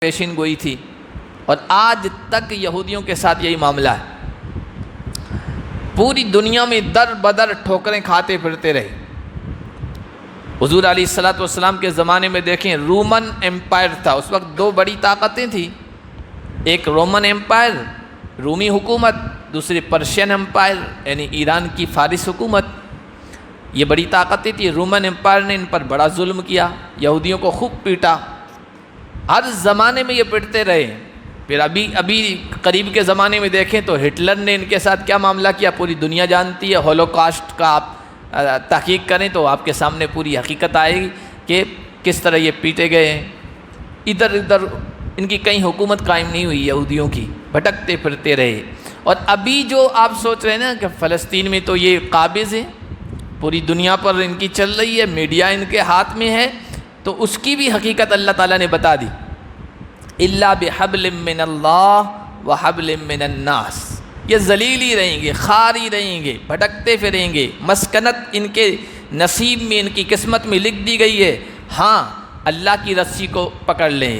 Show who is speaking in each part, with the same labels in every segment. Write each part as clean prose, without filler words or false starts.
Speaker 1: پیشین گوئی تھی، اور آج تک یہودیوں کے ساتھ یہی معاملہ ہے۔ پوری دنیا میں در بدر ٹھوکریں کھاتے پھرتے رہے۔ حضور علیہ السلام کے زمانے میں دیکھیں، رومن ایمپائر تھا، اس وقت دو بڑی طاقتیں تھیں، ایک رومن ایمپائر رومی حکومت، دوسری پرشین ایمپائر یعنی ایران کی فارس حکومت۔ یہ بڑی طاقتیں تھیں۔ رومن ایمپائر نے ان پر بڑا ظلم کیا، یہودیوں کو خوب پیٹا، ہر زمانے میں یہ پٹتے رہے۔ پھر ابھی قریب کے زمانے میں دیکھیں تو ہٹلر نے ان کے ساتھ کیا معاملہ کیا، پوری دنیا جانتی ہے۔ ہولوکاسٹ کا آپ تحقیق کریں تو آپ کے سامنے پوری حقیقت آئے گی کہ کس طرح یہ پیٹے گئے ہیں۔ ادھر ادھر ان کی کہیں حکومت قائم نہیں ہوئی، یہودیوں کی بھٹکتے پھرتے رہے۔ اور ابھی جو آپ سوچ رہے ہیں نا کہ فلسطین میں تو یہ قابض ہے، پوری دنیا پر ان کی چل رہی ہے، میڈیا ان کے ہاتھ میں ہے، تو اس کی بھی حقیقت اللہ تعالیٰ نے بتا دی۔ الا بحبل من اللہ وحبل من الناس، یہ ذلیل ہی رہیں گے، خوار ہی رہیں گے، بھٹکتے پھریں گے۔ مسکنت ان کے نصیب میں، ان کی قسمت میں لکھ دی گئی ہے، ہاں اللہ کی رسی کو پکڑ لیں،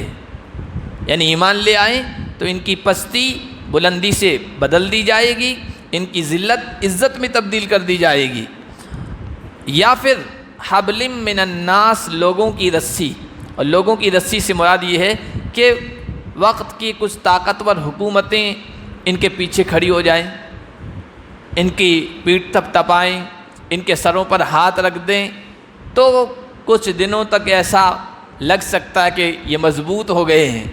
Speaker 1: یعنی ایمان لے آئیں تو ان کی پستی بلندی سے بدل دی جائے گی، ان کی ذلت عزت میں تبدیل کر دی جائے گی۔ یا پھر حبل من الناس، لوگوں کی رسی، اور لوگوں کی رسی سے مراد یہ ہے کہ وقت کی کچھ طاقتور حکومتیں ان کے پیچھے کھڑی ہو جائیں، ان کی پیٹھ تھپ تھپائیں، ان کے سروں پر ہاتھ رکھ دیں، تو کچھ دنوں تک ایسا لگ سکتا ہے کہ یہ مضبوط ہو گئے ہیں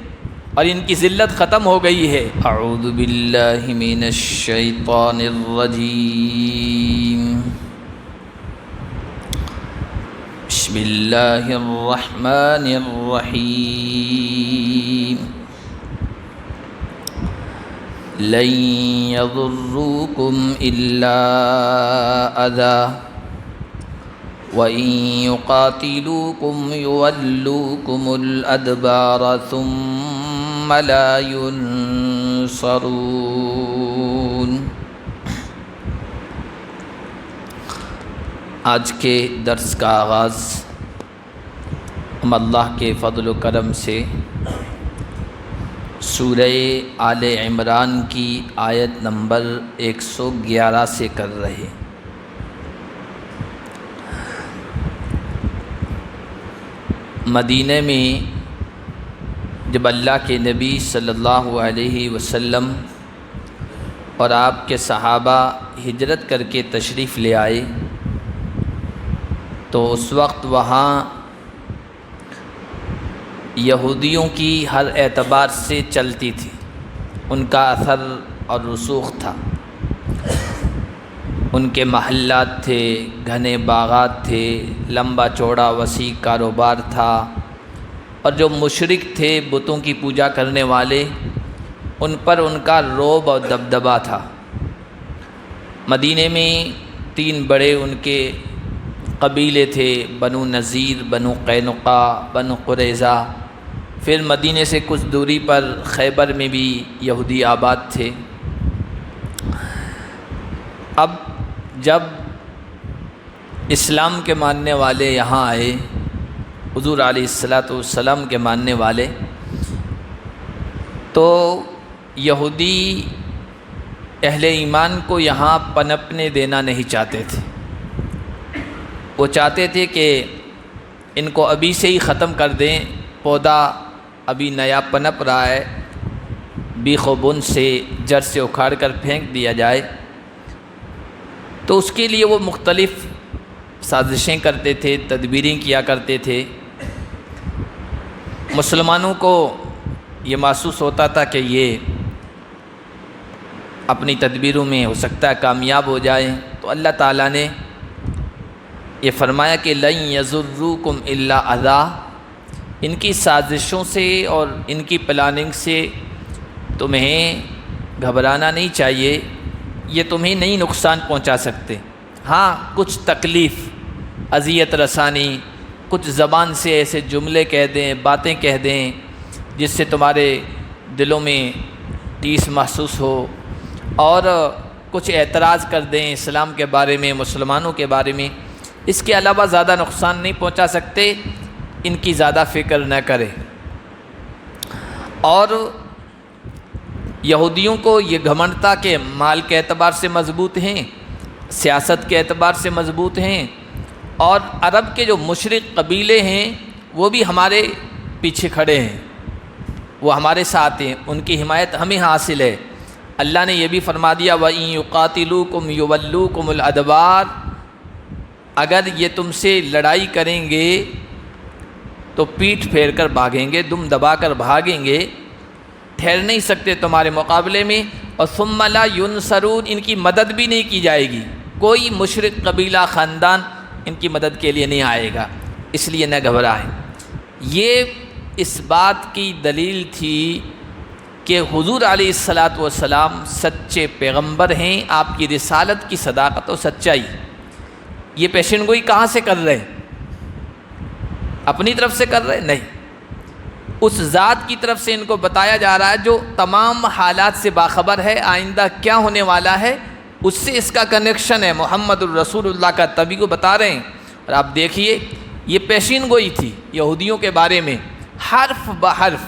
Speaker 1: اور ان کی ذلت ختم ہو گئی ہے۔ اعوذ باللہ من الشیطان الرجیم، بسم اللہ الرحمن الرحیم، لن يضروكم إلا أذى وإن يقاتلوكم يولوكم الأدبار ثم لا ينصرون۔ آج کے درس کا آغاز ہم اللہ کے فضل و کرم سے سورہ آل عمران کی آیت نمبر 111 سے کر رہے۔ مدینہ میں جب اللہ کے نبی صلی اللہ علیہ وسلم اور آپ کے صحابہ ہجرت کر کے تشریف لے آئے تو اس وقت وہاں یہودیوں کی ہر اعتبار سے چلتی تھی، ان کا اثر اور رسوخ تھا۔ ان کے محلات تھے، گھنے باغات تھے، لمبا چوڑا وسیع کاروبار تھا، اور جو مشرک تھے بتوں کی پوجا کرنے والے، ان پر ان کا رعب اور دبدبہ تھا۔ مدینے میں 3 بڑے ان کے قبیلے تھے، بنو نذیر، بنو قینقاع، بنو قریظہ۔ پھر مدینے سے کچھ دوری پر خیبر میں بھی یہودی آباد تھے۔ اب جب اسلام کے ماننے والے یہاں آئے، حضور علیہ السلام کے ماننے والے، تو یہودی اہل ایمان کو یہاں پنپنے دینا نہیں چاہتے تھے۔ وہ چاہتے تھے کہ ان کو ابھی سے ہی ختم کر دیں، پودا ابھی نیا پنپ رہا ہے، بیخ و بن سے جڑ سے اکھاڑ کر پھینک دیا جائے۔ تو اس کے لیے وہ مختلف سازشیں کرتے تھے، تدبیریں کیا کرتے تھے۔ مسلمانوں کو یہ محسوس ہوتا تھا کہ یہ اپنی تدبیروں میں ہو سکتا ہے کامیاب ہو جائیں، تو اللہ تعالیٰ نے یہ فرمایا کہ لن یضروکم الا اذی، ان کی سازشوں سے اور ان کی پلاننگ سے تمہیں گھبرانا نہیں چاہیے، یہ تمہیں نہیں نقصان پہنچا سکتے۔ ہاں کچھ تکلیف، اذیت رسانی، کچھ زبان سے ایسے جملے کہہ دیں، باتیں کہہ دیں جس سے تمہارے دلوں میں ٹیس محسوس ہو، اور کچھ اعتراض کر دیں اسلام کے بارے میں، مسلمانوں کے بارے میں، اس کے علاوہ زیادہ نقصان نہیں پہنچا سکتے، ان کی زیادہ فکر نہ کرے۔ اور یہودیوں کو یہ گھمنڈ تھا کہ مال کے اعتبار سے مضبوط ہیں، سیاست کے اعتبار سے مضبوط ہیں، اور عرب کے جو مشرق قبیلے ہیں وہ بھی ہمارے پیچھے کھڑے ہیں، وہ ہمارے ساتھ ہیں، ان کی حمایت ہمیں حاصل ہے۔ اللہ نے یہ بھی فرما دیا وَإِن يُقَاتِلُوكُمْ يُوَلُّوكُمُ الْأَدْبَارَ، اگر یہ تم سے لڑائی کریں گے تو پیٹھ پھیر کر بھاگیں گے، دم دبا کر بھاگیں گے، ٹھہر نہیں سکتے تمہارے مقابلے میں، اور ثُمَّ لَا يُنصَرُونَ، ان کی مدد بھی نہیں کی جائے گی، کوئی مشرک قبیلہ خاندان ان کی مدد کے لیے نہیں آئے گا، اس لیے نہ گھبرائیں۔ یہ اس بات کی دلیل تھی کہ حضور علیہ السلام سچے پیغمبر ہیں، آپ کی رسالت کی صداقت و سچائی۔ یہ پیشن گوئی کہاں سے کر رہے ہیں؟ اپنی طرف سے کر رہے؟ نہیں، اس ذات کی طرف سے ان کو بتایا جا رہا ہے جو تمام حالات سے باخبر ہے، آئندہ کیا ہونے والا ہے اس سے اس کا کنیکشن ہے، محمد الرسول اللہ کا، تبھی کو بتا رہے ہیں۔ اور آپ دیکھیے یہ پیشین گوئی تھی یہودیوں کے بارے میں، حرف بحرف،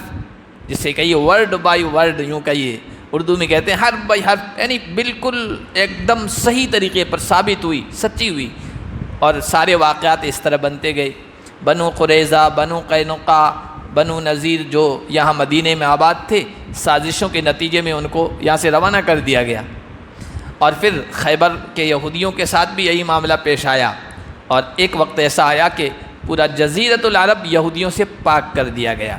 Speaker 1: جسے کہیے ورڈ بائی ورڈ، یوں کہیے اردو میں کہتے ہیں حرف بائی حرف، یعنی بالکل ایک دم صحیح طریقے پر ثابت ہوئی، سچی ہوئی، اور سارے واقعات اس طرح بنتے گئے۔ بنو قریظہ، بنو قینقاع، بنو نذیر جو یہاں مدینے میں آباد تھے، سازشوں کے نتیجے میں ان کو یہاں سے روانہ کر دیا گیا، اور پھر خیبر کے یہودیوں کے ساتھ بھی یہی معاملہ پیش آیا، اور ایک وقت ایسا آیا کہ پورا جزیرۃ العرب یہودیوں سے پاک کر دیا گیا۔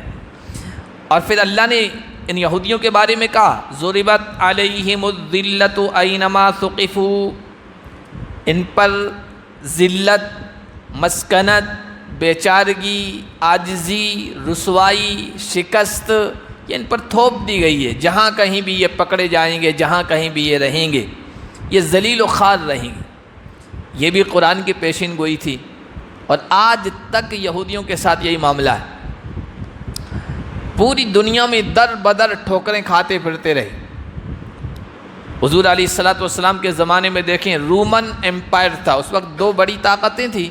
Speaker 1: اور پھر اللہ نے ان یہودیوں کے بارے میں کہا ضربت علیہم الذلۃ اینما ثقفوا، ان پر ذلت، مسکنت، بیچارگی، عاجزی، رسوائی، شکست، یہ ان پر تھوپ دی گئی ہے، جہاں کہیں بھی یہ پکڑے جائیں گے، جہاں کہیں بھی یہ رہیں گے، یہ ذلیل و خوار رہیں گے۔ یہ بھی قرآن کی پیشین گوئی تھی، اور آج تک یہودیوں کے ساتھ یہی معاملہ ہے، پوری دنیا میں در بدر ٹھوکریں کھاتے پھرتے رہے۔ حضور علیہ السلام کے زمانے میں دیکھیں رومن ایمپائر تھا، اس وقت دو بڑی طاقتیں تھیں،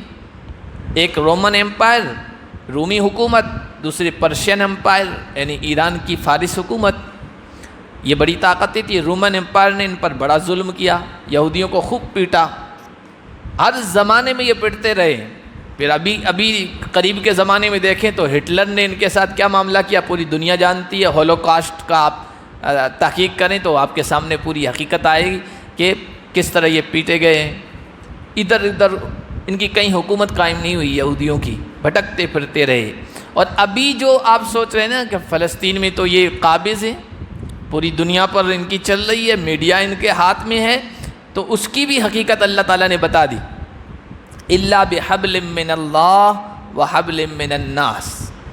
Speaker 1: ایک رومن ایمپائر رومی حکومت، دوسری پرشین ایمپائر یعنی ایران کی فارس حکومت، یہ بڑی طاقتیں تھیں۔ رومن ایمپائر نے ان پر بڑا ظلم کیا، یہودیوں کو خوب پیٹا، ہر زمانے میں یہ پیٹتے رہے۔ پھر ابھی قریب کے زمانے میں دیکھیں تو ہٹلر نے ان کے ساتھ کیا معاملہ کیا، پوری دنیا جانتی ہے، ہولوکاسٹ کا آپ تحقیق کریں تو آپ کے سامنے پوری حقیقت آئے گی کہ کس طرح یہ پیٹے گئے ہیں۔ ادھر ادھر ان کی کہیں حکومت قائم نہیں ہوئی، یہودیوں کی بھٹکتے پھرتے رہے۔ اور ابھی جو آپ سوچ رہے ہیں نا کہ فلسطین میں تو یہ قابض ہیں، پوری دنیا پر ان کی چل رہی ہے، میڈیا ان کے ہاتھ میں ہے، تو اس کی بھی حقیقت اللہ تعالیٰ نے بتا دی، الا بحبل من اللہ وحبل من الناس،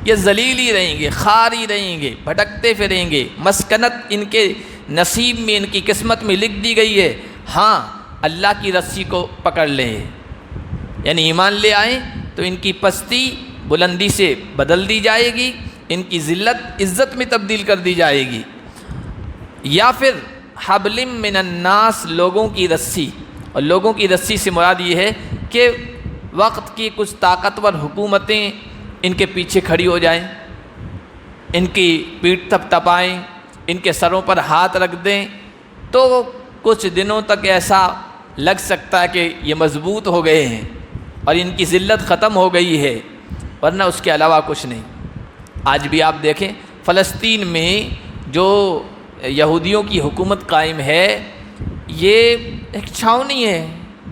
Speaker 1: یہ ذلیل ہی رہیں گے، خوار ہی رہیں گے، بھٹکتے پھریں گے، مسکنت ان کے نصیب میں، ان کی قسمت میں لکھ دی گئی ہے، ہاں اللہ کی رسی کو پکڑ لیں، یعنی ایمان لے آئیں تو ان کی پستی بلندی سے بدل دی جائے گی، ان کی ذلت عزت میں تبدیل کر دی جائے گی، یا پھر حبل من الناس، لوگوں کی رسی، اور لوگوں کی رسی سے مراد یہ ہے کہ وقت کی کچھ طاقتور حکومتیں ان کے پیچھے کھڑی ہو جائیں، ان کی پیٹھ تھپ تھپائیں، ان کے سروں پر ہاتھ رکھ دیں، تو کچھ دنوں تک ایسا لگ سکتا ہے کہ یہ مضبوط ہو گئے ہیں اور ان کی ذلت ختم ہو گئی ہے، ورنہ اس کے علاوہ کچھ نہیں۔ آج بھی آپ دیکھیں فلسطین میں جو یہودیوں کی حکومت قائم ہے، یہ ایک چھاؤنی ہے،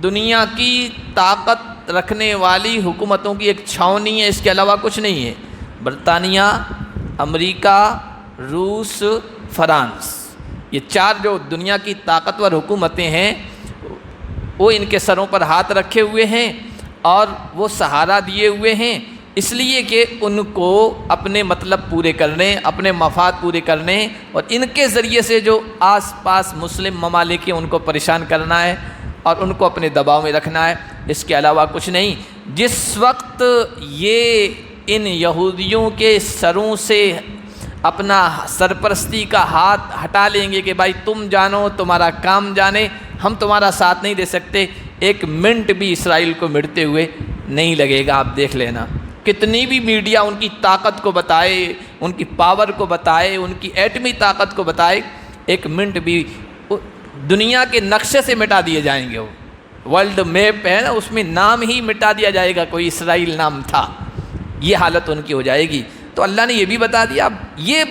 Speaker 1: دنیا کی طاقت رکھنے والی حکومتوں کی ایک چھاؤنی ہے، اس کے علاوہ کچھ نہیں ہے۔ برطانیہ، امریکہ، روس، فرانس، یہ چار جو دنیا کی طاقتور حکومتیں ہیں، وہ ان کے سروں پر ہاتھ رکھے ہوئے ہیں اور وہ سہارا دیے ہوئے ہیں، اس لیے کہ ان کو اپنے مطلب پورے کرنے، اپنے مفاد پورے کرنے، اور ان کے ذریعے سے جو آس پاس مسلم ممالک ہیں ان کو پریشان کرنا ہے اور ان کو اپنے دباؤ میں رکھنا ہے، اس کے علاوہ کچھ نہیں۔ جس وقت یہ ان یہودیوں کے سروں سے اپنا سرپرستی کا ہاتھ ہٹا لیں گے کہ بھائی تم جانو، تمہارا کام جانے، ہم تمہارا ساتھ نہیں دے سکتے، ایک منٹ بھی اسرائیل کو مٹتے ہوئے نہیں لگے گا، آپ دیکھ لینا۔ کتنی بھی میڈیا ان کی طاقت کو بتائے، ان کی پاور کو بتائے، ان کی ایٹمی طاقت کو بتائے، ایک منٹ بھی دنیا کے نقشے سے مٹا دیے جائیں گے۔ وہ ورلڈ میپ ہے نا، اس میں نام ہی مٹا دیا جائے گا، کوئی اسرائیل نام تھا، یہ حالت ان کی ہو جائے گی۔ تو اللہ نے یہ بھی بتا دیا۔ یہ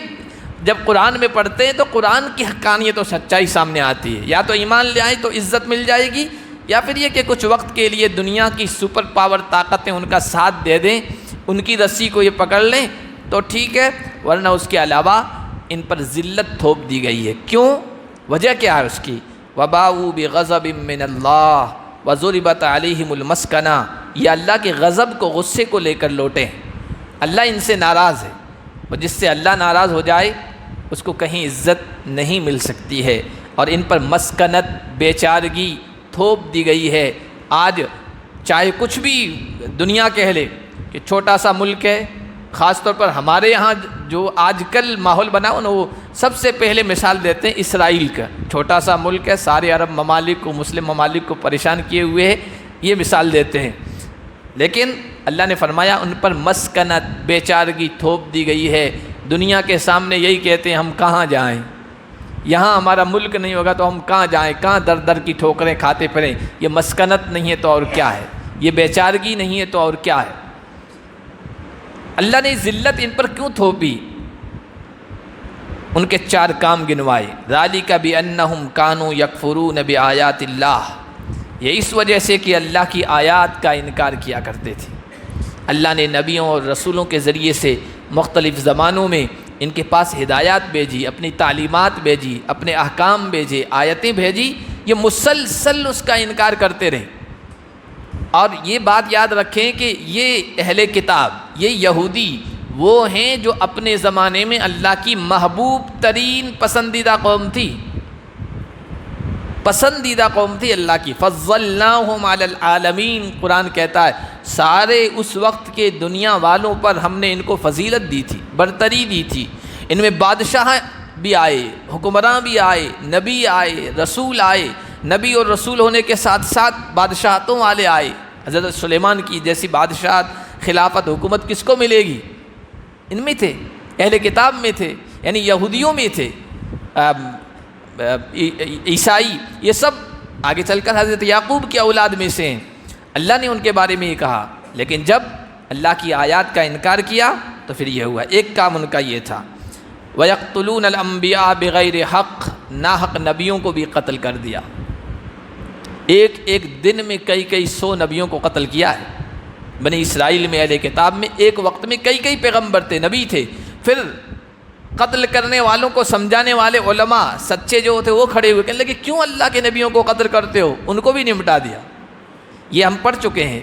Speaker 1: جب قرآن میں پڑھتے ہیں تو قرآن کی حقانیت و سچائی سامنے آتی ہے، یا تو ایمان لے آئیں تو عزت مل جائے گی، یا پھر یہ کہ کچھ وقت کے لیے دنیا کی سپر پاور طاقتیں ان کا ساتھ دے دیں، ان کی رسی کو یہ پکڑ لیں تو ٹھیک ہے، ورنہ اس کے علاوہ ان پر ذلت تھوپ دی گئی ہے۔ کیوں؟ وجہ کیا ہے اس کی؟ وَبَاءُوا بِغَضَبٍ مِّنَ اللَّهِ وَضُرِبَتْ عَلَيْهِمُ الْمَسْكَنَةُ، یہ اللہ کے غضب کو، غصے کو لے کر لوٹے ہیں۔ اللہ ان سے ناراض ہے، اور جس سے اللہ ناراض ہو جائے اس کو کہیں عزت نہیں مل سکتی ہے، اور ان پر مسکنت، بے چارگی تھوپ دی گئی ہے۔ آج چاہے کچھ بھی دنیا کہہ لے کہ چھوٹا سا ملک ہے، خاص طور پر ہمارے یہاں جو آج کل ماحول بنا ہو نا، وہ سب سے پہلے مثال دیتے ہیں اسرائیل کا۔ چھوٹا سا ملک ہے، سارے عرب ممالک کو، مسلم ممالک کو پریشان کیے ہوئے ہے، یہ مثال دیتے ہیں۔ لیکن اللہ نے فرمایا ان پر مسکنت، بے چارگی تھوپ دی گئی ہے۔ دنیا کے سامنے یہی کہتے ہیں ہم کہاں جائیں، یہاں ہمارا ملک نہیں ہوگا تو ہم کہاں جائیں، کہاں در در کی ٹھوکریں کھاتے پھریں۔ یہ مسکنت نہیں ہے تو اور کیا ہے، یہ بے چارگی نہیں ہے تو اور کیا ہے۔ اللہ نے ذلت ان پر کیوں تھوپی؟ ان کے 4 کام گنوائے۔ ذالک بانہم کانوا یکفرون بآیات اللہ، یہ اس وجہ سے کہ اللہ کی آیات کا انکار کیا کرتے تھے۔ اللہ نے نبیوں اور رسولوں کے ذریعے سے مختلف زمانوں میں ان کے پاس ہدایات بھیجی، اپنی تعلیمات بھیجی، اپنے احکام بھیجے، آیتیں بھیجی، یہ مسلسل اس کا انکار کرتے رہے۔ اور یہ بات یاد رکھیں کہ یہ اہل کتاب، یہ یہودی وہ ہیں جو اپنے زمانے میں اللہ کی محبوب ترین پسندیدہ قوم تھی، پسندیدہ قوم تھی اللہ کی۔ فضلناہم علی العالمین، قرآن کہتا ہے سارے اس وقت کے دنیا والوں پر ہم نے ان کو فضیلت دی تھی، برتری دی تھی۔ ان میں بادشاہ بھی آئے، حکمراں بھی آئے، نبی آئے، رسول آئے، نبی اور رسول ہونے کے ساتھ ساتھ بادشاہتوں والے آئے۔ حضرت سلیمان کی جیسی بادشاہت، خلافت، حکومت کس کو ملے گی؟ ان میں تھے، اہل کتاب میں تھے، یعنی یہودیوں میں تھے۔ عیسائی، یہ سب آگے چل کر حضرت یعقوب کی اولاد میں سے ہیں۔ اللہ نے ان کے بارے میں یہ کہا، لیکن جب اللہ کی آیات کا انکار کیا تو پھر یہ ہوا۔ ایک کام ان کا یہ تھا، وَيَقْتُلُونَ الْأَنْبِيَاءَ بِغَيْرِ حق، ناحق نبیوں کو بھی قتل کر دیا۔ ایک دن میں کئی 100 نبیوں کو قتل کیا ہے۔ بنی اسرائیل میں، اہل کتاب میں ایک وقت میں کئی پیغمبر تھے، نبی تھے۔ پھر قتل کرنے والوں کو سمجھانے والے علماء سچے جو تھے وہ کھڑے ہوئے کہنے لگے کیوں اللہ کے نبیوں کو قتل کرتے ہو، ان کو بھی نمٹا دیا۔ یہ ہم پڑھ چکے ہیں،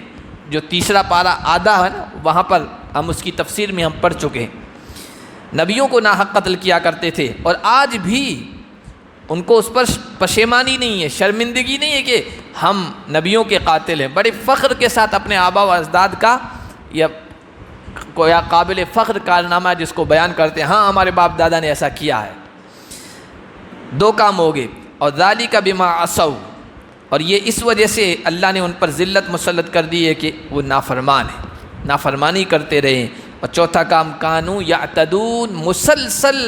Speaker 1: جو 3 پارہ آدھا ہے نا، وہاں پر ہم اس کی تفسیر میں ہم پڑھ چکے ہیں۔ نبیوں کو ناحق قتل کیا کرتے تھے، اور آج بھی ان کو اس پر پشیمانی نہیں ہے، شرمندگی نہیں ہے کہ ہم نبیوں کے قاتل ہیں۔ بڑے فخر کے ساتھ اپنے آبا و اجداد کا یا قابل فخر کارنامہ جس کو بیان کرتے ہیں، ہاں ہمارے باپ دادا نے ایسا کیا ہے۔ 2 کام ہو گئے، اور ذالک بما عصوا، اور یہ اس وجہ سے اللہ نے ان پر ذلت مسلط کر دی ہے کہ وہ نافرمان ہیں، نافرمانی کرتے رہے۔ اور 4تھا کام کانوا یعتدون، مسلسل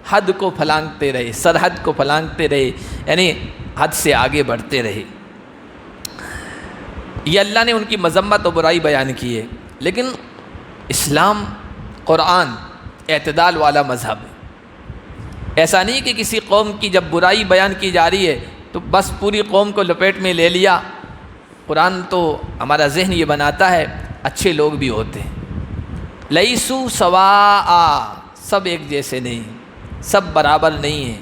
Speaker 1: حد کو پھلانگتے رہے، سرحد کو پھلانگتے رہے، یعنی حد سے آگے بڑھتے رہے۔ یہ اللہ نے ان کی مذمت و برائی بیان کی ہے۔ لیکن اسلام، قرآن اعتدال والا مذہب ہے۔ ایسا نہیں کہ کسی قوم کی جب برائی بیان کی جا رہی ہے تو بس پوری قوم کو لپیٹ میں لے لیا۔ قرآن تو ہمارا ذہن یہ بناتا ہے اچھے لوگ بھی ہوتے ہیں، لیسو سواء، سب ایک جیسے نہیں، سب برابر نہیں ہیں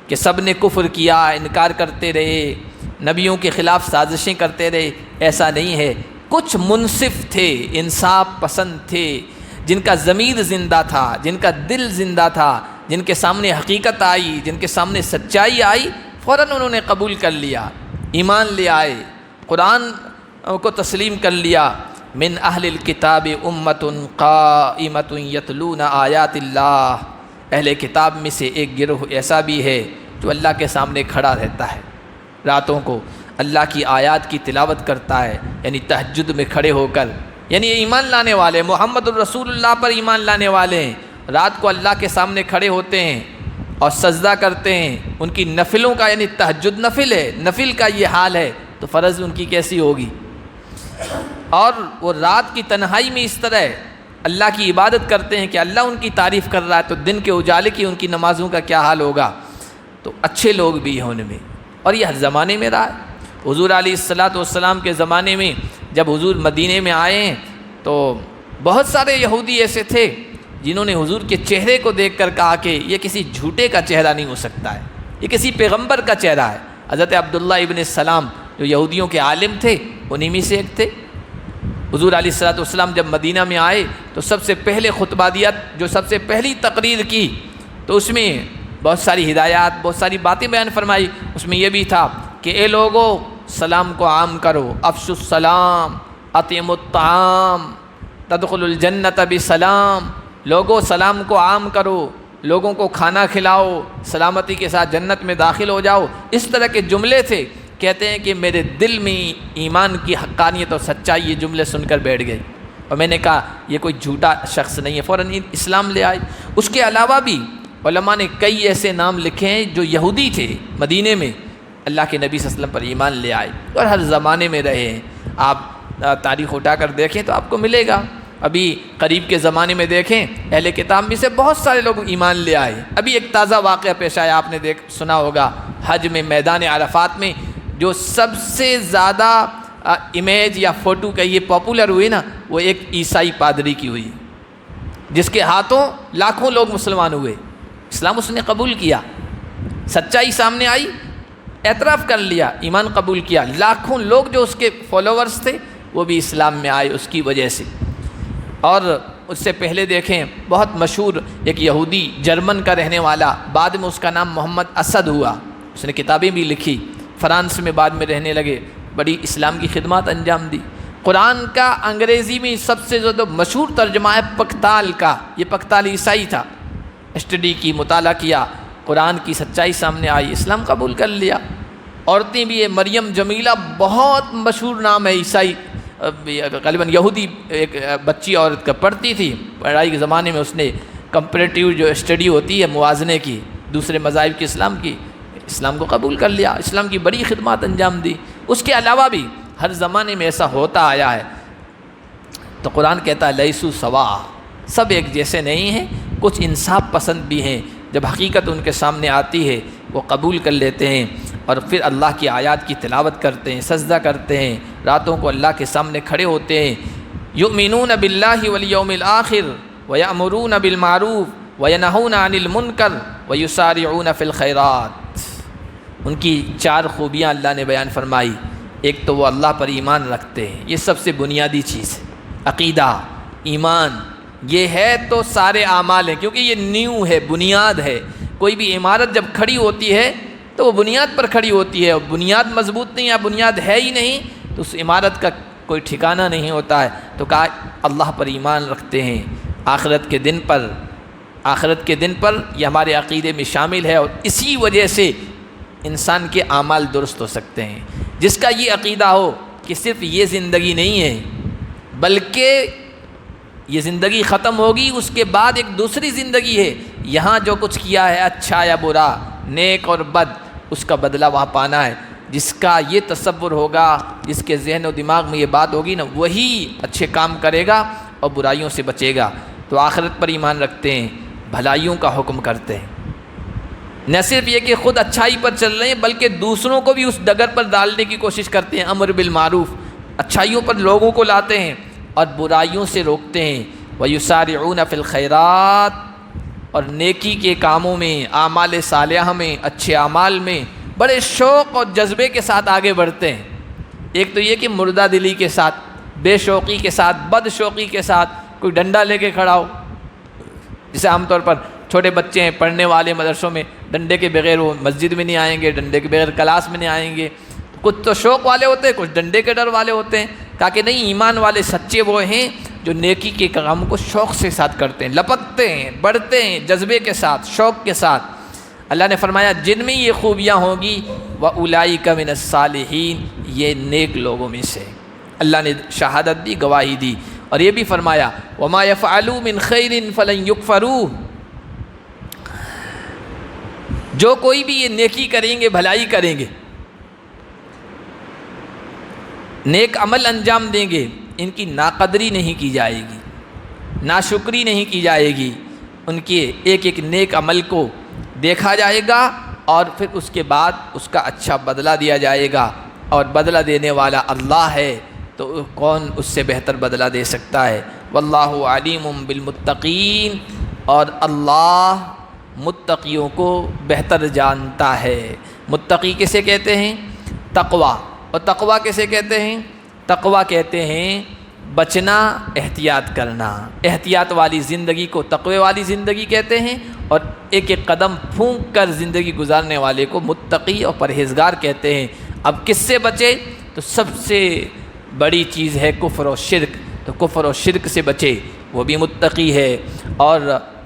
Speaker 1: کہ سب نے کفر کیا، انکار کرتے رہے، نبیوں کے خلاف سازشیں کرتے رہے، ایسا نہیں ہے۔ کچھ منصف تھے، انصاف پسند تھے، جن کا ضمیر زندہ تھا، جن کا دل زندہ تھا، جن کے سامنے حقیقت آئی، جن کے سامنے سچائی آئی، فوراً انہوں نے قبول کر لیا، ایمان لے آئے، قرآن کو تسلیم کر لیا۔ من اہل الکتاب امۃ قائمۃ یتلون آیات اللہ، اہل کتاب میں سے ایک گروہ ایسا بھی ہے جو اللہ کے سامنے کھڑا رہتا ہے، راتوں کو اللہ کی آیات کی تلاوت کرتا ہے، یعنی تہجد میں کھڑے ہو کر یعنی یہ ایمان لانے والے، محمد الرسول اللہ پر ایمان لانے والے ہیں، رات کو اللہ کے سامنے کھڑے ہوتے ہیں اور سجدہ کرتے ہیں، ان کی نفلوں کا، یعنی تہجد نفل ہے، نفل کا یہ حال ہے، تو فرض ان کی کیسی ہوگی؟ اور وہ رات کی تنہائی میں اس طرح اللہ کی عبادت کرتے ہیں کہ اللہ ان کی تعریف کر رہا ہے، تو دن کے اجالے کی ان کی نمازوں کا کیا حال ہوگا؟ تو اچھے لوگ بھی ہیں ان میں، اور یہ ہر زمانے میں رہا ہے۔ حضور علیہ السلام کے زمانے میں جب حضور مدینے میں آئے ہیں تو بہت سارے یہودی ایسے تھے جنہوں نے حضور کے چہرے کو دیکھ کر کہا کہ یہ کسی جھوٹے کا چہرہ نہیں ہو سکتا ہے، یہ کسی پیغمبر کا چہرہ ہے۔ حضرت عبداللہ ابن السلام جو یہودیوں کے عالم تھے، انہی میں سے ایک تھے۔ حضور علیہ السلام جب مدینہ میں آئے تو سب سے پہلے خطبہ دیا، جو سب سے پہلی تقریر کی، تو اس میں بہت ساری ہدایات، بہت ساری باتیں بیان فرمائی۔ اس میں یہ بھی تھا کہ اے لوگو، سلام کو عام کرو، افشوا السلام، اطعموا الطعام تدخلوا الجنۃ بسلام، لوگو سلام کو عام کرو، لوگوں کو کھانا کھلاؤ، سلامتی کے ساتھ جنت میں داخل ہو جاؤ۔ اس طرح کے جملے تھے۔ کہتے ہیں کہ میرے دل میں ایمان کی حقانیت اور سچائی یہ جملے سن کر بیٹھ گئے، اور میں نے کہا یہ کوئی جھوٹا شخص نہیں ہے، فوراً اسلام لے آئے۔ اس کے علاوہ بھی علماء نے کئی ایسے نام لکھے ہیں جو یہودی تھے، مدینے میں اللہ کے نبی صلی اللہ علیہ وسلم پر ایمان لے آئے، اور ہر زمانے میں رہے ہیں۔ آپ تاریخ اٹھا کر دیکھیں تو آپ کو ملے گا۔ ابھی قریب کے زمانے میں دیکھیں، اہل کتاب میں سے بہت سارے لوگ ایمان لے آئے۔ ابھی ایک تازہ واقعہ پیش آیا، آپ نے سنا ہوگا، حج میں میدان عرفات میں جو سب سے زیادہ امیج یا فوٹو کہیے پاپولر ہوئی نا، وہ ایک عیسائی پادری کی ہوئی، جس کے ہاتھوں لاکھوں لوگ مسلمان ہوئے، اسلام اس نے قبول کیا، سچائی سامنے آئی، اعتراف کر لیا، ایمان قبول کیا، لاکھوں لوگ جو اس کے فالوورز تھے وہ بھی اسلام میں آئے اس کی وجہ سے۔ اور اس سے پہلے دیکھیں، بہت مشہور ایک یہودی جرمن کا رہنے والا، بعد میں اس کا نام محمد اسد ہوا، اس نے کتابیں بھی لکھی، فرانس میں بعد میں رہنے لگے، بڑی اسلام کی خدمات انجام دی۔ قرآن کا انگریزی میں سب سے زیادہ مشہور ترجمہ ہے پختال کا، یہ پختال عیسائی تھا، اسٹڈی کی، مطالعہ کیا، قرآن کی سچائی سامنے آئی، اسلام قبول کر لیا۔ عورتیں بھی ہیں، مریم جمیلہ بہت مشہور نام ہے، عیسائی غالباً یہودی ایک بچی عورت کا، پڑھتی تھی، پڑھائی کے زمانے میں اس نے کمپیریٹیو جو اسٹڈی ہوتی ہے موازنے کی دوسرے مذاہب کے اسلام کی، اسلام کو قبول کر لیا، اسلام کی بڑی خدمات انجام دی۔ اس کے علاوہ بھی ہر زمانے میں ایسا ہوتا آیا ہے۔ تو قرآن کہتا ہے لیسوا سوا، سب ایک جیسے نہیں ہیں، کچھ انصاف پسند بھی ہیں، جب حقیقت ان کے سامنے آتی ہے وہ قبول کر لیتے ہیں، اور پھر اللہ کی آیات کی تلاوت کرتے ہیں، سجدہ کرتے ہیں، راتوں کو اللہ کے سامنے کھڑے ہوتے ہیں۔ یؤمنون باللہ والیوم الآخر ویأمرون بالمعروف وینہون عن المنکر ویسارعون فی الخیرات۔ ان کی 4 خوبیاں اللہ نے بیان فرمائی۔ ایک تو وہ اللہ پر ایمان رکھتے ہیں، یہ سب سے بنیادی چیز ہے، عقیدہ، ایمان، یہ ہے تو سارے اعمال ہیں، کیونکہ یہ نیو ہے، بنیاد ہے۔ کوئی بھی عمارت جب کھڑی ہوتی ہے تو وہ بنیاد پر کھڑی ہوتی ہے، اور بنیاد مضبوط نہیں ہے، بنیاد ہے ہی نہیں تو اس عمارت کا کوئی ٹھکانہ نہیں ہوتا ہے۔ تو کہا اللہ پر ایمان رکھتے ہیں، آخرت کے دن پر یہ ہمارے عقیدے میں شامل ہے، اور اسی وجہ سے انسان کے اعمال درست ہو سکتے ہیں۔ جس کا یہ عقیدہ ہو کہ صرف یہ زندگی نہیں ہے، بلکہ یہ زندگی ختم ہوگی، اس کے بعد ایک دوسری زندگی ہے، یہاں جو کچھ کیا ہے اچھا یا برا، نیک اور بد، اس کا بدلہ وہاں پانا ہے۔ جس کا یہ تصور ہوگا، جس کے ذہن و دماغ میں یہ بات ہوگی نا، وہی اچھے کام کرے گا اور برائیوں سے بچے گا۔ تو آخرت پر ایمان رکھتے ہیں، بھلائیوں کا حکم کرتے ہیں، نہ صرف یہ کہ خود اچھائی پر چل رہے ہیں بلکہ دوسروں کو بھی اس ڈگر پر ڈالنے کی کوشش کرتے ہیں، امر بالمعروف، اچھائیوں پر لوگوں کو لاتے ہیں اور برائیوں سے روکتے ہیں۔ وَيُسَارِعُونَ فِي الْخَيْرَاتِ، اور نیکی کے کاموں میں، اعمال صالحہ میں، اچھے اعمال میں بڑے شوق اور جذبے کے ساتھ آگے بڑھتے ہیں۔ ایک تو یہ کہ مردہ دلی کے ساتھ، بے شوقی کے ساتھ، بد شوقی کے ساتھ، کوئی ڈنڈا لے کے کھڑا ہو، جسے عام طور پر چھوٹے بچے ہیں پڑھنے والے مدرسوں میں، ڈنڈے کے بغیر وہ مسجد میں نہیں آئیں گے، ڈنڈے کے بغیر کلاس میں نہیں آئیں گے۔ کچھ تو شوق والے ہوتے ہیں، کچھ ڈنڈے کے ڈر والے ہوتے ہیں۔ کہا کہ نہیں، ایمان والے سچے وہ ہیں جو نیکی کے کام کو شوق سے ساتھ کرتے ہیں، لپکتے ہیں، بڑھتے ہیں، جذبے کے ساتھ، شوق کے ساتھ۔ اللہ نے فرمایا جن میں یہ خوبیاں ہوں گی وَأُولَئِكَ مِنَ الصَّالِحِينَ، یہ نیک لوگوں میں سے۔ اللہ نے شہادت دی، گواہی دی، اور یہ بھی فرمایا وما يفعلوا من خیر فلن يكفروه، جو کوئی بھی یہ نیکی کریں گے، بھلائی کریں گے، نیک عمل انجام دیں گے، ان کی ناقدری نہیں کی جائے گی، ناشکری نہیں کی جائے گی، ان کے ایک ایک نیک عمل کو دیکھا جائے گا اور پھر اس کے بعد اس کا اچھا بدلہ دیا جائے گا، اور بدلہ دینے والا اللہ ہے، تو کون اس سے بہتر بدلہ دے سکتا ہے۔ واللہ علیم بالمتقین، اور اللہ متقیوں کو بہتر جانتا ہے۔ متقی کسے کہتے ہیں؟ تقوی۔ اور تقوی کسے کہتے ہیں؟ تقوی کہتے ہیں بچنا، احتیاط کرنا۔ احتیاط والی زندگی کو تقوی والی زندگی کہتے ہیں، اور ایک ایک قدم پھونک کر زندگی گزارنے والے کو متقی اور پرہیزگار کہتے ہیں۔ اب کس سے بچے؟ تو سب سے بڑی چیز ہے کفر و شرک، تو کفر و شرک سے بچے، وہ بھی متقی ہے، اور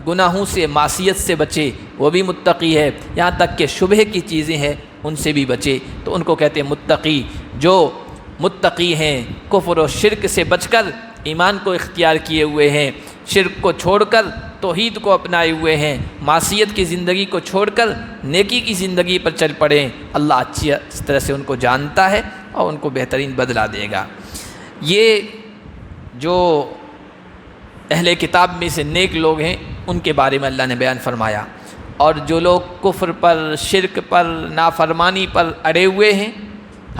Speaker 1: گناہوں سے، معصیت سے بچے، وہ بھی متقی ہے، یہاں تک کہ شبہ کی چیزیں ہیں ان سے بھی بچے، تو ان کو کہتے ہیں متقی۔ جو متقی ہیں کفر و شرک سے بچ کر ایمان کو اختیار کیے ہوئے ہیں، شرک کو چھوڑ کر توحید کو اپنائے ہوئے ہیں، معصیت کی زندگی کو چھوڑ کر نیکی کی زندگی پر چل پڑیں، اللہ اچھی طرح سے ان کو جانتا ہے اور ان کو بہترین بدلہ دے گا۔ یہ جو اہل کتاب میں سے نیک لوگ ہیں ان کے بارے میں اللہ نے بیان فرمایا، اور جو لوگ کفر پر، شرک پر، نافرمانی پر اڑے ہوئے ہیں،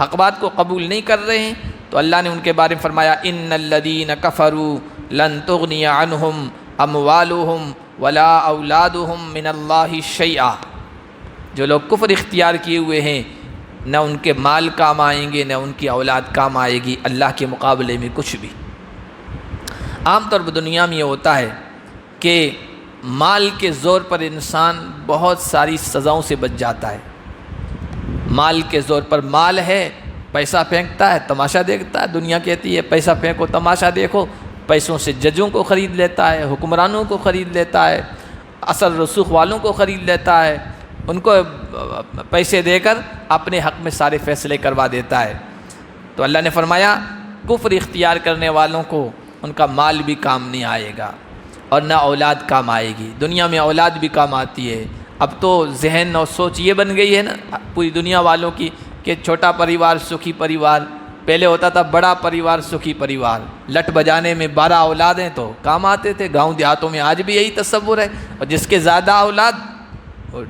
Speaker 1: حق بات کو قبول نہیں کر رہے ہیں، تو اللہ نے ان کے بارے میں فرمایا ان الذین کفروا لن تغنی عنہم اموالہم ولا اولادہم من اللہ شیئا، جو لوگ کفر اختیار کیے ہوئے ہیں نہ ان کے مال کام آئیں گے، نہ ان کی اولاد کام آئے گی اللہ کے مقابلے میں کچھ بھی۔ عام طور پر دنیا میں یہ ہوتا ہے کہ مال کے زور پر انسان بہت ساری سزاؤں سے بچ جاتا ہے۔ مال کے زور پر، مال ہے، پیسہ پھینکتا ہے، تماشا دیکھتا ہے، دنیا کہتی ہے پیسہ پھینکو، تماشا دیکھو، پیسوں سے ججوں کو خرید لیتا ہے، حکمرانوں کو خرید لیتا ہے، اثر رسوخ والوں کو خرید لیتا ہے، ان کو پیسے دے کر اپنے حق میں سارے فیصلے کروا دیتا ہے۔ تو اللہ نے فرمایا کفر اختیار کرنے والوں کو ان کا مال بھی کام نہیں آئے گا اور نہ اولاد کام آئے گی۔ دنیا میں اولاد بھی کام آتی ہے۔ اب تو ذہن اور سوچ یہ بن گئی ہے نا پوری دنیا والوں کی کہ چھوٹا پریوار سکھی پریوار، پہلے ہوتا تھا بڑا پریوار سکھی پریوار، لٹ بجانے میں 12 اولادیں تو کام آتے تھے۔ گاؤں دیہاتوں میں آج بھی یہی تصور ہے، اور جس کے زیادہ اولاد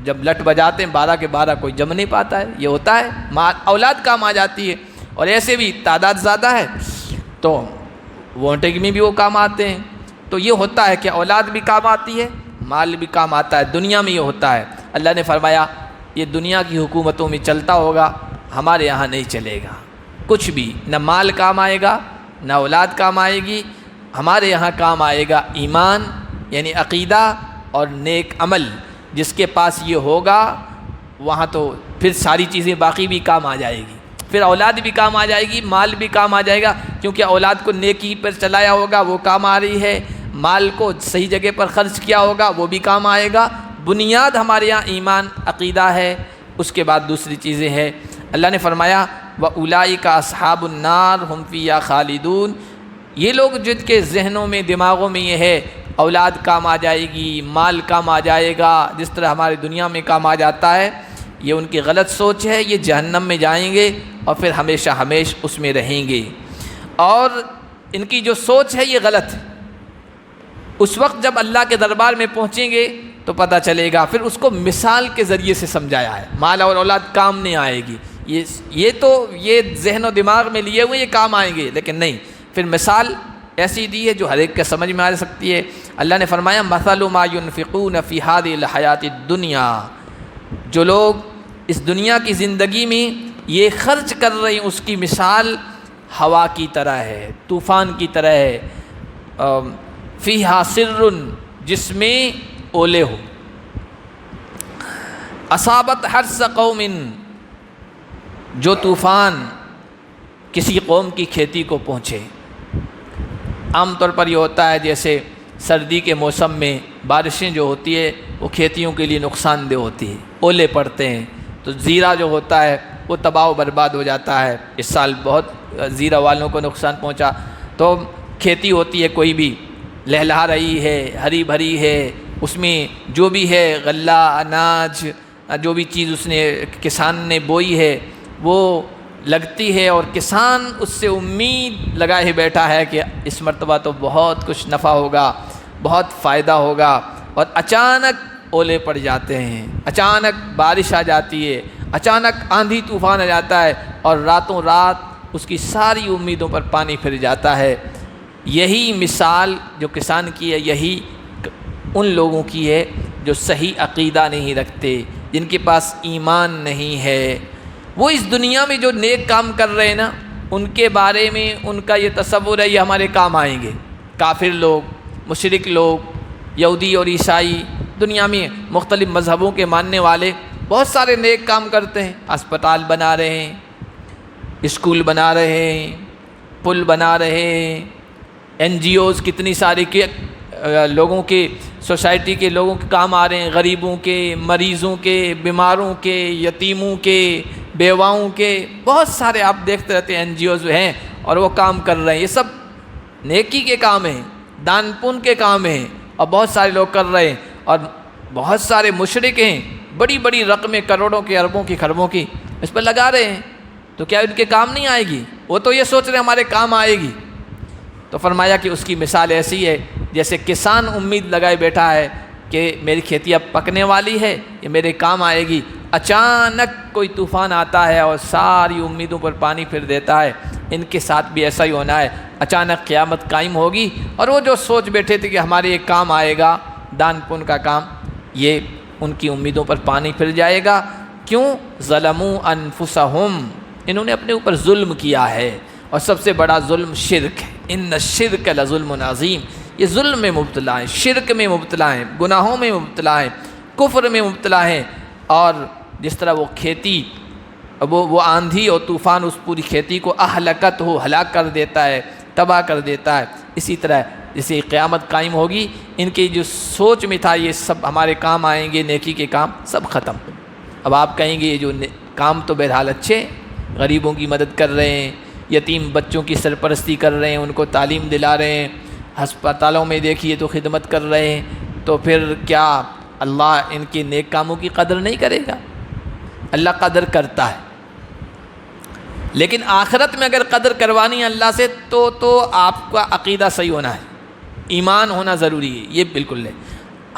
Speaker 1: جب لٹ بجاتے ہیں 12 کے 12 کوئی جم نہیں پاتا ہے، یہ ہوتا ہے، اولاد کام آ جاتی ہے۔ اور ایسے بھی تعداد زیادہ ہے تو ووٹنگ میں بھی وہ کام آتے ہیں۔ تو یہ ہوتا ہے کہ اولاد بھی کام آتی ہے، مال بھی کام آتا ہے، دنیا میں یہ ہوتا ہے۔ اللہ نے فرمایا یہ دنیا کی حکومتوں میں چلتا ہوگا، ہمارے یہاں نہیں چلے گا، کچھ بھی، نہ مال کام آئے گا نہ اولاد کام آئے گی، ہمارے یہاں کام آئے گا ایمان یعنی عقیدہ اور نیک عمل۔ جس کے پاس یہ ہوگا وہاں تو پھر ساری چیزیں باقی بھی کام آ جائے گی، پھر اولاد بھی کام آ جائے گی، مال بھی کام آ جائے گا، کیونکہ اولاد کو نیکی پر چلایا ہوگا وہ کام آ رہی ہے، مال کو صحیح جگہ پر خرچ کیا ہوگا وہ بھی کام آئے گا۔ بنیاد ہمارے یہاں ایمان عقیدہ ہے، اس کے بعد دوسری چیزیں ہیں۔ اللہ نے فرمایا وَأُولَئِكَ أَصْحَابُ النَّارِ هُمْ فِيهَا خَالِدُونَ، یہ لوگ جن کے ذہنوں میں، دماغوں میں یہ ہے اولاد کام آ جائے گی، مال کام آ جائے گا، جس طرح ہماری دنیا میں کام آ جاتا ہے، یہ ان کی غلط سوچ ہے، یہ جہنم میں جائیں گے اور پھر ہمیشہ ہمیشہ اس میں رہیں گے، اور ان کی جو سوچ ہے یہ غلط ہے۔ اس وقت جب اللہ کے دربار میں پہنچیں گے تو پتہ چلے گا، پھر اس کو مثال کے ذریعے سے سمجھایا ہے، مال اور اولاد کام نہیں آئے گی، یہ تو یہ ذہن و دماغ میں لیے ہوئے یہ کام آئیں گے، لیکن نہیں، پھر مثال ایسی دی ہے جو ہر ایک کے سمجھ میں آ سکتی ہے۔ اللہ نے فرمایا مثل ما ينفقون في هذه الحیات الدنیا، جو لوگ اس دنیا کی زندگی میں یہ خرچ کر رہے ہیں اس کی مثال ہوا کی طرح ہے، طوفان کی طرح ہے، فیہا سر، جس میں اولے ہو، اصابت حرث قوم، جو طوفان کسی قوم کی کھیتی کو پہنچے۔ عام طور پر یہ ہوتا ہے جیسے سردی کے موسم میں بارشیں جو ہوتی ہے وہ کھیتیوں کے لیے نقصان دہ ہوتی ہے، اولے پڑتے ہیں تو زیرہ جو ہوتا ہے وہ تباہ و برباد ہو جاتا ہے۔ اس سال بہت زیرہ والوں کو نقصان پہنچا، تو کھیتی ہوتی ہے کوئی بھی، لہلہا رہی ہے، ہری بھری ہے، اس میں جو بھی ہے غلہ، اناج، جو بھی چیز اس نے کسان نے بوئی ہے وہ لگتی ہے، اور کسان اس سے امید لگائے بیٹھا ہے کہ اس مرتبہ تو بہت کچھ نفع ہوگا، بہت فائدہ ہوگا، اور اچانک اولے پڑ جاتے ہیں، اچانک بارش آ جاتی ہے، اچانک آندھی طوفان آ جاتا ہے، اور راتوں رات اس کی ساری امیدوں پر پانی پھر جاتا ہے۔ یہی مثال جو کسان کی ہے، یہی ان لوگوں کی ہے جو صحیح عقیدہ نہیں رکھتے، جن کے پاس ایمان نہیں ہے۔ وہ اس دنیا میں جو نیک کام کر رہے ہیں نا، ان کے بارے میں ان کا یہ تصور ہے یہ ہمارے کام آئیں گے۔ کافر لوگ، مشرک لوگ، یہودی اور عیسائی، دنیا میں مختلف مذہبوں کے ماننے والے بہت سارے نیک کام کرتے ہیں، اسپتال بنا رہے ہیں، اسکول بنا رہے ہیں، پل بنا رہے ہیں، NGOs کتنی ساری کے لوگوں کے، سوسائٹی کے لوگوں کے کام آ رہے ہیں، غریبوں کے، مریضوں کے، بیماروں کے، یتیموں کے، بیواؤں کے، بہت سارے آپ دیکھتے رہتے ہیں NGOs ہیں، اور وہ کام کر رہے ہیں۔ یہ سب نیکی کے کام ہیں، دان پن کے کام ہیں، اور بہت سارے لوگ کر رہے ہیں، اور بہت سارے مشرک ہیں، بڑی بڑی رقمیں، کروڑوں کی، اربوں کی، خربوں کی اس پر لگا رہے ہیں، تو کیا ان کے کام نہیں آئے گی؟ وہ تو یہ سوچ رہے ہیں ہمارے کام آئے گی۔ تو فرمایا کہ اس کی مثال ایسی ہے جیسے کسان امید لگائے بیٹھا ہے کہ میری کھیتی اب پکنے والی ہے، یہ میرے کام آئے گی، اچانک کوئی طوفان آتا ہے اور ساری امیدوں پر پانی پھر دیتا ہے۔ ان کے ساتھ بھی ایسا ہی ہونا ہے، اچانک قیامت قائم ہوگی، اور وہ جو سوچ بیٹھے تھے کہ ہمارے ایک کام آئے گا، دان پن کا کام، یہ ان کی امیدوں پر پانی پھر جائے گا۔ کیوں؟ ظلموا انفسہم، انہوں نے اپنے اوپر ظلم کیا ہے، اور سب سے بڑا ظلم شرک ہے۔ ان الشرک لظلم عظیم، یہ ظلم میں مبتلا ہیں، شرک میں مبتلا ہیں، گناہوں میں مبتلا ہیں، کفر میں مبتلا ہیں، اور جس طرح وہ کھیتی، وہ آندھی اور طوفان اس پوری کھیتی کو اہلکت ہو، ہلاک کر دیتا ہے، تباہ کر دیتا ہے، اسی طرح جیسے قیامت قائم ہوگی، ان کی جو سوچ میں تھا یہ سب ہمارے کام آئیں گے، نیکی کے کام سب ختم۔ اب آپ کہیں گے یہ جو کام تو بہرحال اچھے، غریبوں کی مدد کر رہے ہیں، یتیم بچوں کی سرپرستی کر رہے ہیں، ان کو تعلیم دلا رہے ہیں، ہسپتالوں میں دیکھیے تو خدمت کر رہے ہیں، تو پھر کیا اللہ ان کے نیک کاموں کی قدر نہیں کرے گا؟ اللہ قدر کرتا ہے، لیکن آخرت میں اگر قدر کروانی ہے اللہ سے تو آپ کا عقیدہ صحیح ہونا ہے، ایمان ہونا ضروری ہے، یہ بالکل ہے۔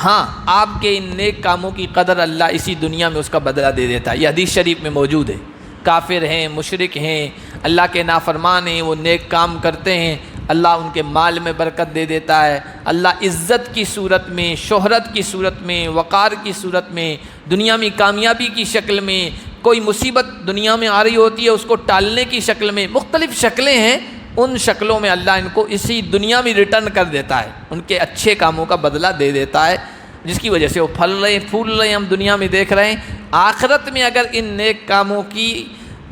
Speaker 1: ہاں، آپ کے ان نیک کاموں کی قدر اللہ اسی دنیا میں اس کا بدلہ دے دیتا ہے، یہ حدیث شریف میں موجود ہے۔ کافر ہیں، مشرک ہیں، اللہ کے نافرمان ہیں، وہ نیک کام کرتے ہیں، اللہ ان کے مال میں برکت دے دیتا ہے، اللہ عزت کی صورت میں، شہرت کی صورت میں، وقار کی صورت میں، دنیا میں کامیابی کی شکل میں، کوئی مصیبت دنیا میں آ رہی ہوتی ہے اس کو ٹالنے کی شکل میں، مختلف شکلیں ہیں، ان شکلوں میں اللہ ان کو اسی دنیا میں ریٹرن کر دیتا ہے، ان کے اچھے کاموں کا بدلہ دے دیتا ہے، جس کی وجہ سے وہ پھل رہے ہیں، پھول رہے ہیں، ہم دنیا میں دیکھ رہے ہیں۔ آخرت میں اگر ان نیک کاموں کی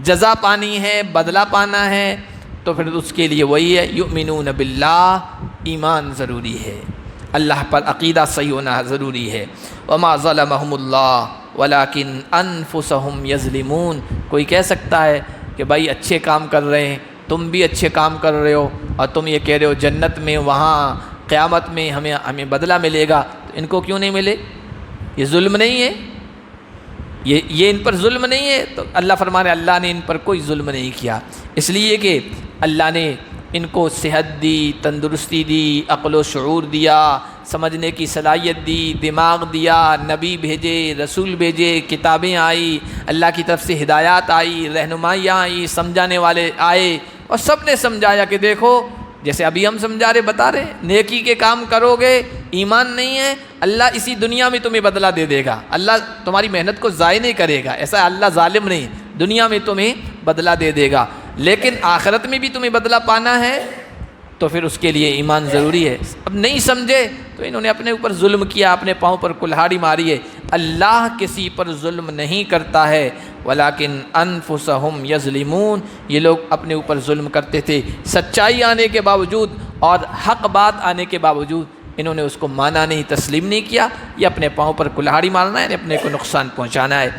Speaker 1: جزا پانی ہے، بدلہ پانا ہے، تو پھر اس کے لیے وہی ہے، یؤمنون باللہ، ایمان ضروری ہے، اللہ پر عقیدہ صحیح ہونا ضروری ہے۔ وما ظلمہم اللہ ولکن انفسہم یظلمون، کوئی کہہ سکتا ہے کہ بھائی اچھے کام کر رہے ہیں، تم بھی اچھے کام کر رہے ہو، اور تم یہ کہہ رہے ہو جنت میں، وہاں قیامت میں ہمیں بدلہ ملے گا، تو ان کو کیوں نہیں ملے؟ یہ ظلم نہیں ہے؟ یہ ان پر ظلم نہیں ہے؟ تو اللہ فرمانے اللہ نے ان پر کوئی ظلم نہیں کیا، اس لیے کہ اللہ نے ان کو صحت دی، تندرستی دی، عقل و شعور دیا، سمجھنے کی صلاحیت دی، دماغ دیا، نبی بھیجے، رسول بھیجے، کتابیں آئی، اللہ کی طرف سے ہدایات آئی، رہنمائیاں آئی، سمجھانے والے آئے، اور سب نے سمجھایا کہ دیکھو جیسے ابھی ہم سمجھا رہے، بتا رہے، نیکی کے کام کرو گے، ایمان نہیں ہے، اللہ اسی دنیا میں تمہیں بدلہ دے دے گا، اللہ تمہاری محنت کو ضائع نہیں کرے گا، ایسا اللہ ظالم نہیں، دنیا میں تمہیں بدلہ دے دے گا، لیکن آخرت میں بھی تمہیں بدلہ پانا ہے تو پھر اس کے لیے ایمان ضروری ہے۔ اب نہیں سمجھے تو انہوں نے اپنے اوپر ظلم کیا، اپنے پاؤں پر کلہاڑی ماری ہے۔ اللہ کسی پر ظلم نہیں کرتا ہے، ولیکن انفسہم یظلمون، یہ لوگ اپنے اوپر ظلم کرتے تھے، سچائی آنے کے باوجود اور حق بات آنے کے باوجود انہوں نے اس کو مانا نہیں، تسلیم نہیں کیا، یہ اپنے پاؤں پر کلہاڑی مارنا ہے، اپنے کو نقصان پہنچانا ہے۔